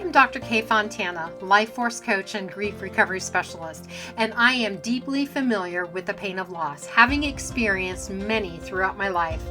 am Dr. Kay Fontana, life force coach and grief recovery specialist, and I am deeply familiar with the pain of loss, having experienced many throughout my life.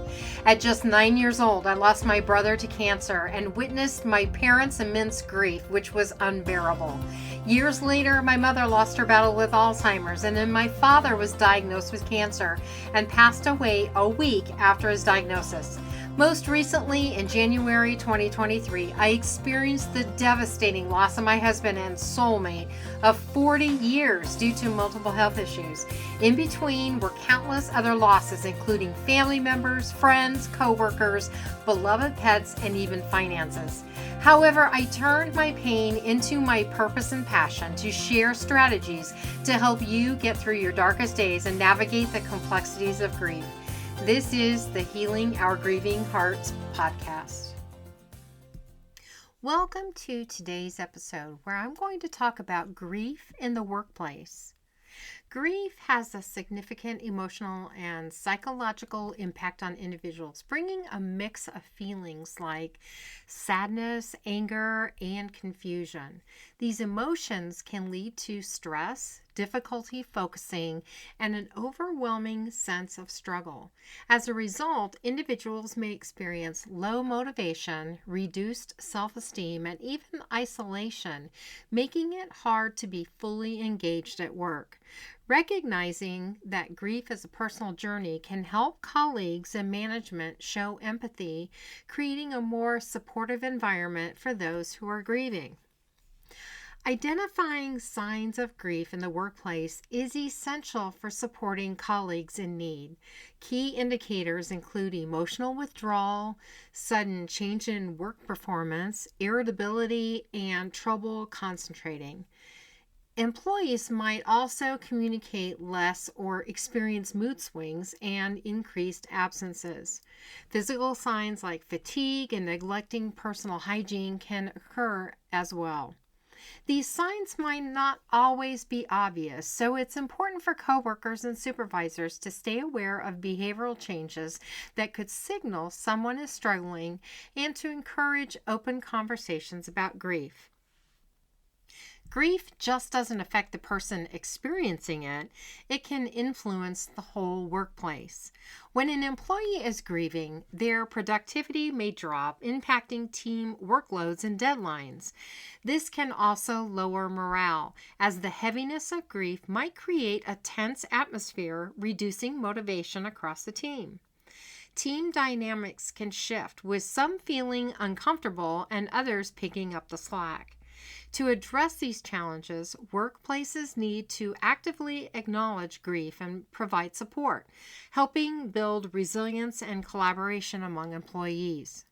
At just 9 years old, I lost my brother to cancer and witnessed my parents' immense grief, which was unbearable. Years later, my mother lost her battle with Alzheimer's, and then my father was diagnosed with cancer and passed away a week after his diagnosis. Most recently, in January 2023, I experienced the devastating loss of my husband and soulmate of 40 years due to multiple health issues. In between were countless other losses, including family members, friends, co-workers, beloved pets, and even finances. However, I turned my pain into my purpose and passion to share strategies to help you get through your darkest days and navigate the complexities of grief. This is the Healing Our Grieving Hearts podcast. Welcome to today's episode where I'm going to talk about grief in the workplace. Grief has a significant emotional and psychological impact on individuals, bringing a mix of feelings like sadness, anger, and confusion. These emotions can lead to stress, difficulty focusing, and an overwhelming sense of struggle. As a result, individuals may experience low motivation, reduced self-esteem, and even isolation, making it hard to be fully engaged at work. Recognizing that grief is a personal journey can help colleagues and management show empathy, creating a more supportive environment for those who are grieving. Identifying signs of grief in the workplace is essential for supporting colleagues in need. Key indicators include emotional withdrawal, sudden change in work performance, irritability, and trouble concentrating. Employees might also communicate less or experience mood swings and increased absences. Physical signs like fatigue and neglecting personal hygiene can occur as well. These signs might not always be obvious, so it's important for coworkers and supervisors to stay aware of behavioral changes that could signal someone is struggling and to encourage open conversations about grief. Grief just doesn't affect the person experiencing it. It can influence the whole workplace. When an employee is grieving, their productivity may drop, impacting team workloads and deadlines. This can also lower morale, as the heaviness of grief might create a tense atmosphere, reducing motivation across the team. Team dynamics can shift, with some feeling uncomfortable and others picking up the slack. To address these challenges, workplaces need to actively acknowledge grief and provide support, helping build resilience and collaboration among employees.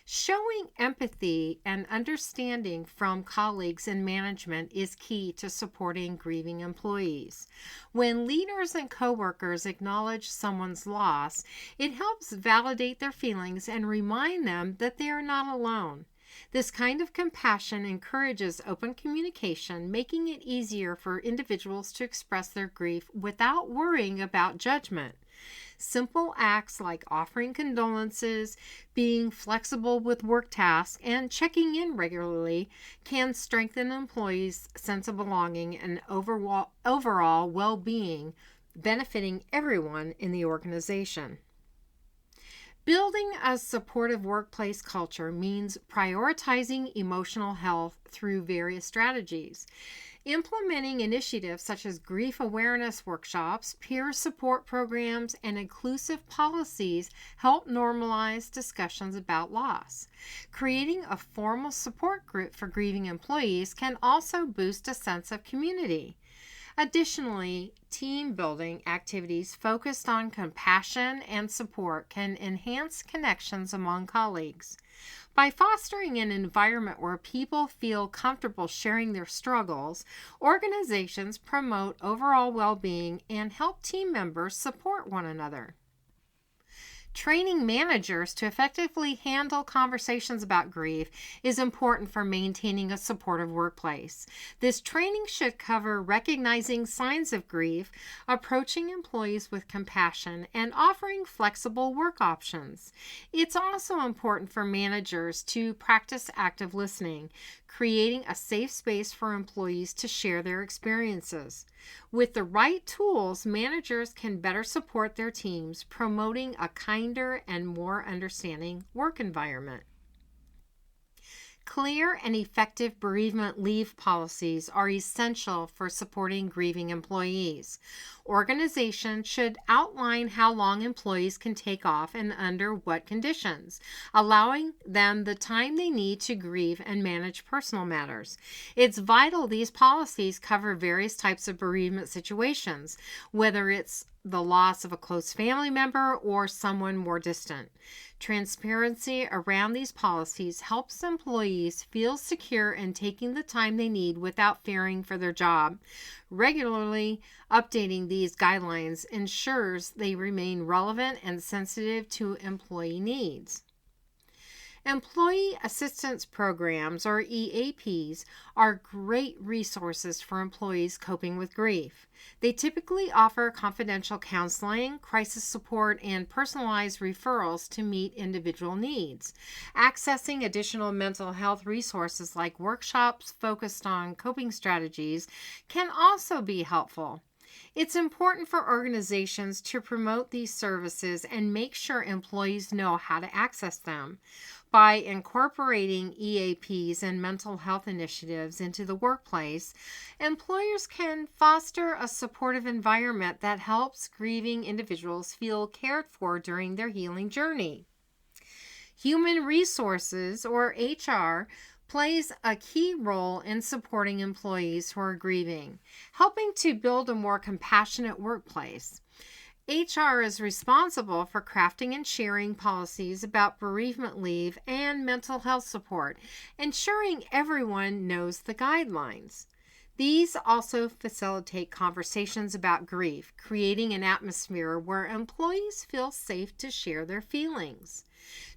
Showing empathy and understanding from colleagues and management is key to supporting grieving employees. When leaders and coworkers acknowledge someone's loss, it helps validate their feelings and remind them that they are not alone. This kind of compassion encourages open communication, making it easier for individuals to express their grief without worrying about judgment. Simple acts like offering condolences, being flexible with work tasks, and checking in regularly can strengthen employees' sense of belonging and overall well-being, benefiting everyone in the organization. Building a supportive workplace culture means prioritizing emotional health through various strategies. Implementing initiatives such as grief awareness workshops, peer support programs, and inclusive policies help normalize discussions about loss. Creating a formal support group for grieving employees can also boost a sense of community. Additionally, team building activities focused on compassion and support can enhance connections among colleagues. By fostering an environment where people feel comfortable sharing their struggles, organizations promote overall well-being and help team members support one another. Training managers to effectively handle conversations about grief is important for maintaining a supportive workplace. This training should cover recognizing signs of grief, approaching employees with compassion, and offering flexible work options. It's also important for managers to practice active listening, creating a safe space for employees to share their experiences. With the right tools, managers can better support their teams, promoting a kinder and more understanding work environment. Clear and effective bereavement leave policies are essential for supporting grieving employees. Organizations should outline how long employees can take off and under what conditions, allowing them the time they need to grieve and manage personal matters. It's vital these policies cover various types of bereavement situations, whether it's the loss of a close family member or someone more distant. Transparency around these policies helps employees feel secure in taking the time they need without fearing for their job. Regularly updating these guidelines ensures they remain relevant and sensitive to employee needs. Employee assistance programs, or EAPs, are great resources for employees coping with grief. They typically offer confidential counseling, crisis support, and personalized referrals to meet individual needs. Accessing additional mental health resources like workshops focused on coping strategies can also be helpful. It's important for organizations to promote these services and make sure employees know how to access them. By incorporating EAPs and mental health initiatives into the workplace, employers can foster a supportive environment that helps grieving individuals feel cared for during their healing journey. Human Resources, or HR, plays a key role in supporting employees who are grieving, helping to build a more compassionate workplace. HR is responsible for crafting and sharing policies about bereavement leave and mental health support, ensuring everyone knows the guidelines. These also facilitate conversations about grief, creating an atmosphere where employees feel safe to share their feelings.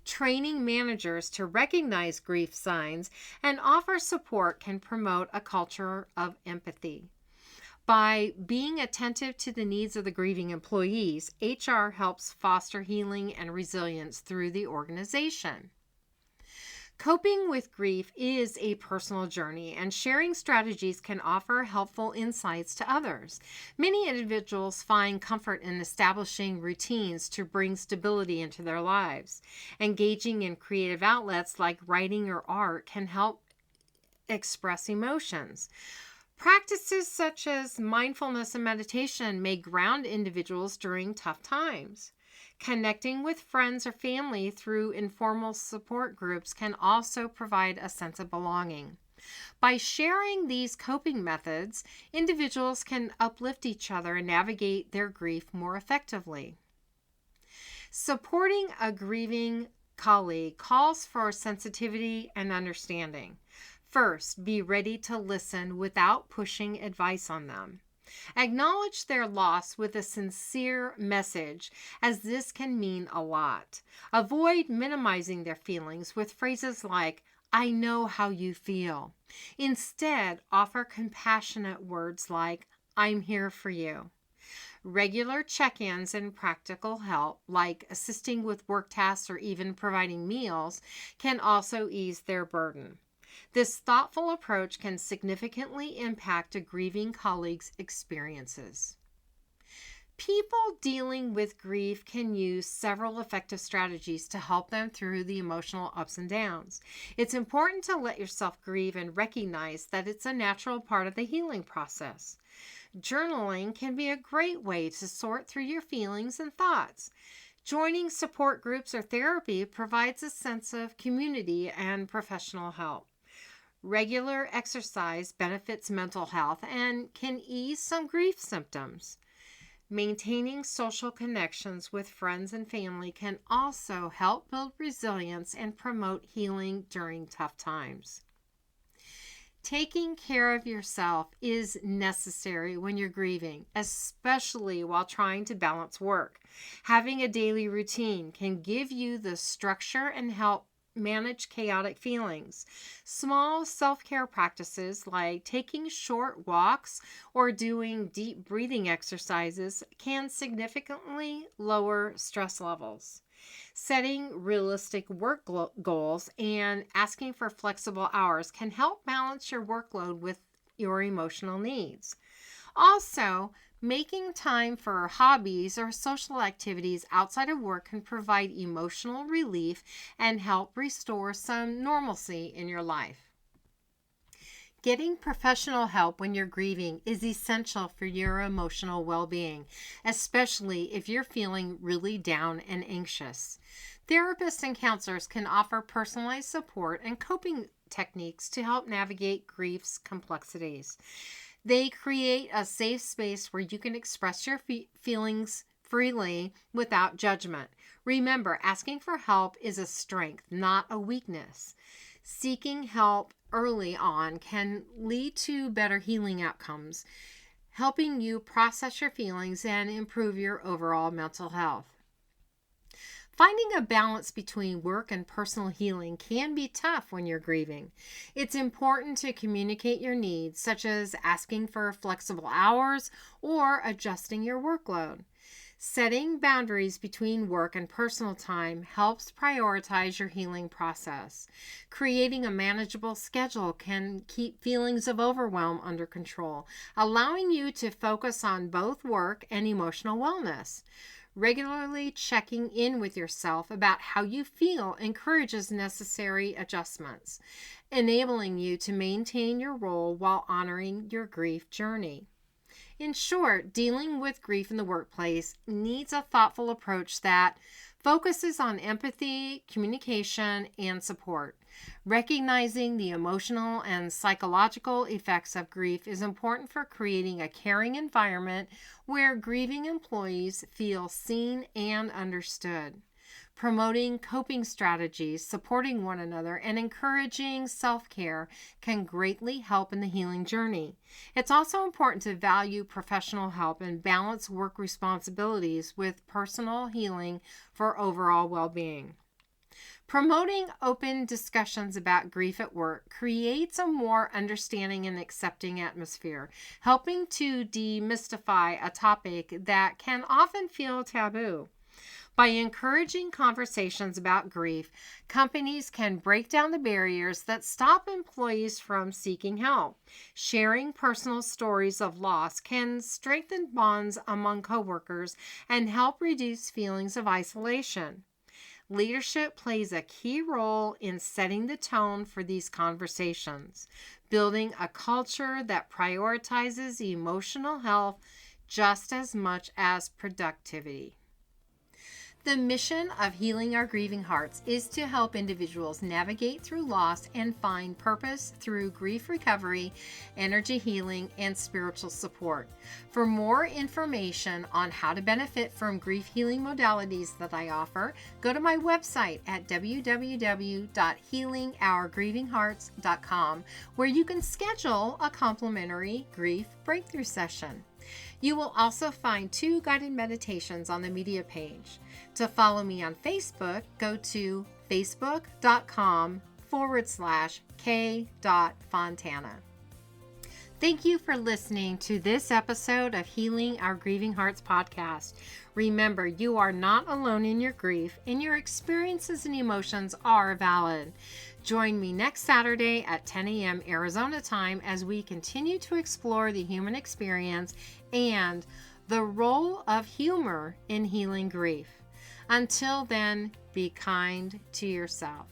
Training managers to recognize grief signs and offer support can promote a culture of empathy. By being attentive to the needs of the grieving employees, HR helps foster healing and resilience through the organization. Coping with grief is a personal journey, and sharing strategies can offer helpful insights to others. Many individuals find comfort in establishing routines to bring stability into their lives. Engaging in creative outlets like writing or art can help express emotions. Practices such as mindfulness and meditation may ground individuals during tough times. Connecting with friends or family through informal support groups can also provide a sense of belonging. By sharing these coping methods, individuals can uplift each other and navigate their grief more effectively. Supporting a grieving colleague calls for sensitivity and understanding. First, be ready to listen without pushing advice on them. Acknowledge their loss with a sincere message, as this can mean a lot. Avoid minimizing their feelings with phrases like, "I know how you feel." Instead, offer compassionate words like, "I'm here for you." Regular check-ins and practical help, like assisting with work tasks or even providing meals, can also ease their burden. This thoughtful approach can significantly impact a grieving colleague's experiences. People dealing with grief can use several effective strategies to help them through the emotional ups and downs. It's important to let yourself grieve and recognize that it's a natural part of the healing process. Journaling can be a great way to sort through your feelings and thoughts. Joining support groups or therapy provides a sense of community and professional help. Regular exercise benefits mental health and can ease some grief symptoms. Maintaining social connections with friends and family can also help build resilience and promote healing during tough times. Taking care of yourself is necessary when you're grieving, especially while trying to balance work. Having a daily routine can give you the structure and help manage chaotic feelings. Small self-care practices like taking short walks or doing deep breathing exercises can significantly lower stress levels. Setting realistic work goals and asking for flexible hours can help balance your workload with your emotional needs. Also, making time for hobbies or social activities outside of work can provide emotional relief and help restore some normalcy in your life. Getting professional help when you're grieving is essential for your emotional well-being, especially if you're feeling really down and anxious. Therapists and counselors can offer personalized support and coping techniques to help navigate grief's complexities. They create a safe space where you can express your feelings freely without judgment. Remember, asking for help is a strength, not a weakness. Seeking help early on can lead to better healing outcomes, helping you process your feelings and improve your overall mental health. Finding a balance between work and personal healing can be tough when you're grieving. It's important to communicate your needs, such as asking for flexible hours or adjusting your workload. Setting boundaries between work and personal time helps prioritize your healing process. Creating a manageable schedule can keep feelings of overwhelm under control, allowing you to focus on both work and emotional wellness. Regularly checking in with yourself about how you feel encourages necessary adjustments, enabling you to maintain your role while honoring your grief journey. In short, dealing with grief in the workplace needs a thoughtful approach that focuses on empathy, communication, and support. Recognizing the emotional and psychological effects of grief is important for creating a caring environment where grieving employees feel seen and understood. Promoting coping strategies, supporting one another, and encouraging self-care can greatly help in the healing journey. It's also important to value professional help and balance work responsibilities with personal healing for overall well-being. Promoting open discussions about grief at work creates a more understanding and accepting atmosphere, helping to demystify a topic that can often feel taboo. By encouraging conversations about grief, companies can break down the barriers that stop employees from seeking help. Sharing personal stories of loss can strengthen bonds among coworkers and help reduce feelings of isolation. Leadership plays a key role in setting the tone for these conversations, building a culture that prioritizes emotional health just as much as productivity. The mission of Healing Our Grieving Hearts is to help individuals navigate through loss and find purpose through grief recovery, energy healing, and spiritual support. For more information on how to benefit from grief healing modalities that I offer, go to my website at www.healingourgrievinghearts.com, where you can schedule a complimentary grief breakthrough session. You will also find 2 guided meditations on the media page. To follow me on Facebook, go to facebook.com/k.fontana. Thank you for listening to this episode of Healing Our Grieving Hearts podcast. Remember, you are not alone in your grief, and your experiences and emotions are valid. Join me next Saturday at 10 a.m. Arizona time as we continue to explore the human experience and the role of humor in healing grief. Until then, be kind to yourself.